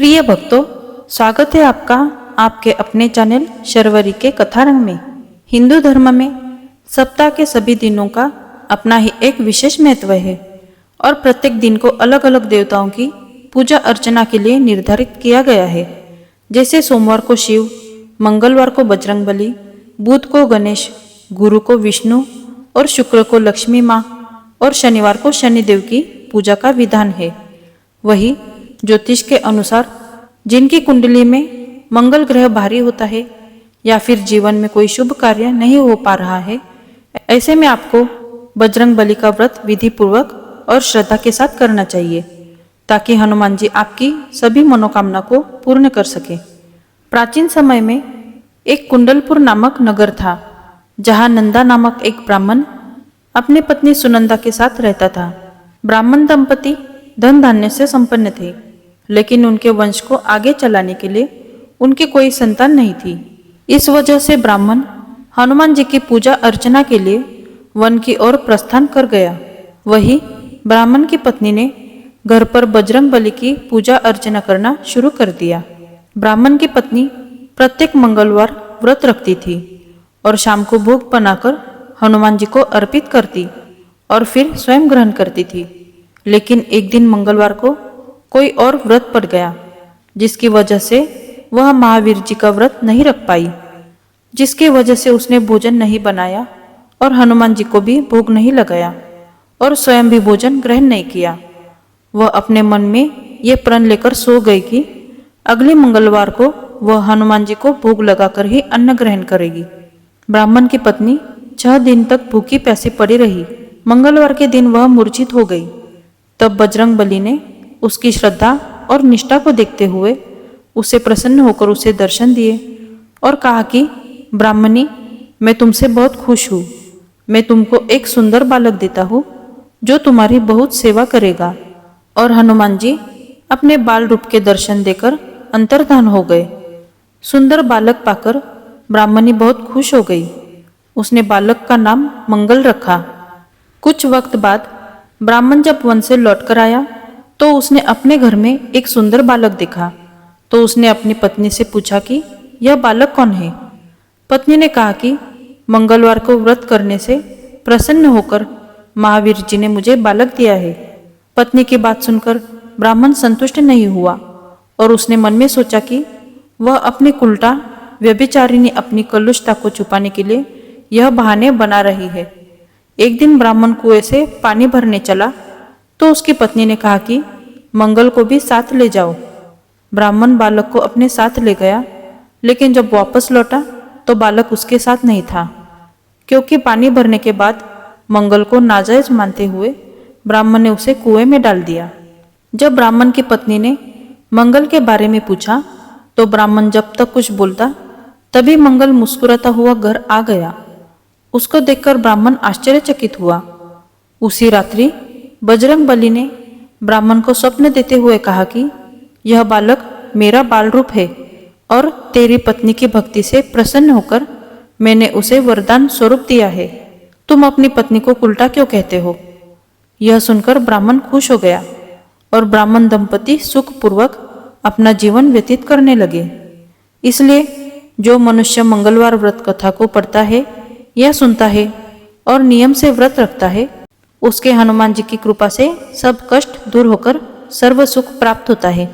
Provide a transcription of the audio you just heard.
प्रिय भक्तों, स्वागत है आपका आपके अपने चैनल शर्वरी के कथारंग में। हिंदू धर्म में सप्ताह के सभी दिनों का अपना ही एक विशेष महत्व है और प्रत्येक दिन को अलग अलग देवताओं की पूजा अर्चना के लिए निर्धारित किया गया है। जैसे सोमवार को शिव, मंगलवार को बजरंगबली, बुध को गणेश, गुरु को विष्णु और शुक्र को लक्ष्मी माँ और शनिवार को शनिदेव की पूजा का विधान है। वही ज्योतिष के अनुसार जिनकी कुंडली में मंगल ग्रह भारी होता है या फिर जीवन में कोई शुभ कार्य नहीं हो पा रहा है, ऐसे में आपको बजरंग बली का व्रत विधि पूर्वक और श्रद्धा के साथ करना चाहिए ताकि हनुमान जी आपकी सभी मनोकामना को पूर्ण कर सके। प्राचीन समय में एक कुंडलपुर नामक नगर था जहाँ नंदा नामक एक ब्राह्मण अपनी पत्नी सुनंदा के साथ रहता था। ब्राह्मण दंपति धन धान्य से संपन्न थे, लेकिन उनके वंश को आगे चलाने के लिए उनकी कोई संतान नहीं थी। इस वजह से ब्राह्मण हनुमान जी की पूजा अर्चना के लिए वन की ओर प्रस्थान कर गया। वही ब्राह्मण की पत्नी ने घर पर बजरंग बली की पूजा अर्चना करना शुरू कर दिया। ब्राह्मण की पत्नी प्रत्येक मंगलवार व्रत रखती थी और शाम को भोग बनाकर हनुमान जी को अर्पित करती और फिर स्वयं ग्रहण करती थी। लेकिन एक दिन मंगलवार को कोई और व्रत पड़ गया, जिसकी वजह से वह महावीर जी का व्रत नहीं रख पाई, जिसकी वजह से उसने भोजन नहीं बनाया और हनुमान जी को भी भोग नहीं लगाया और स्वयं भी भोजन ग्रहण नहीं किया। वह अपने मन में ये प्रण लेकर सो गई कि अगले मंगलवार को वह हनुमान जी को भोग लगाकर ही अन्न ग्रहण करेगी। ब्राह्मण की पत्नी 6 दिन तक भूखी प्यासी पड़ी रही। मंगलवार के दिन वह मूर्छित हो गई। तब बजरंग बली ने उसकी श्रद्धा और निष्ठा को देखते हुए उसे प्रसन्न होकर उसे दर्शन दिए और कहा कि ब्राह्मणी, मैं तुमसे बहुत खुश हूँ। मैं तुमको एक सुंदर बालक देता हूँ जो तुम्हारी बहुत सेवा करेगा। और हनुमान जी अपने बाल रूप के दर्शन देकर अंतर्धान हो गए। सुंदर बालक पाकर ब्राह्मणी बहुत खुश हो गई। उसने बालक का नाम मंगल रखा। कुछ वक्त बाद ब्राह्मण जब वन से लौटकर आया तो उसने अपने घर में एक सुंदर बालक देखा। तो उसने अपनी पत्नी से पूछा कि यह बालक कौन है। पत्नी ने कहा कि मंगलवार को व्रत करने से प्रसन्न होकर महावीर जी ने मुझे बालक दिया है। पत्नी की बात सुनकर ब्राह्मण संतुष्ट नहीं हुआ और उसने मन में सोचा कि वह अपनी कुलटा व्यभिचारिणी अपनी कलुषता को छुपाने के लिए यह बहाने बना रही है। एक दिन ब्राह्मण कुएं से पानी भरने चला तो उसकी पत्नी ने कहा कि मंगल को भी साथ ले जाओ। ब्राह्मण बालक को अपने साथ ले गया, लेकिन जब वापस लौटा तो बालक उसके साथ नहीं था, क्योंकि पानी भरने के बाद मंगल को नाजायज मानते हुए ब्राह्मण ने उसे कुएं में डाल दिया। जब ब्राह्मण की पत्नी ने मंगल के बारे में पूछा तो ब्राह्मण जब तक कुछ बोलता तभी मंगल मुस्कुराता हुआ घर आ गया। उसको देखकर ब्राह्मण आश्चर्यचकित हुआ। उसी रात्रि बजरंग बली ने ब्राह्मण को स्वप्न देते हुए कहा कि यह बालक मेरा बाल रूप है और तेरी पत्नी की भक्ति से प्रसन्न होकर मैंने उसे वरदान स्वरूप दिया है। तुम अपनी पत्नी को उल्टा क्यों कहते हो? यह सुनकर ब्राह्मण खुश हो गया और ब्राह्मण दंपति सुखपूर्वक अपना जीवन व्यतीत करने लगे। इसलिए जो मनुष्य मंगलवार व्रत कथा को पढ़ता है या सुनता है और नियम से व्रत रखता है, उसके हनुमान जी की कृपा से सब कष्ट दूर होकर सर्व सुख प्राप्त होता है।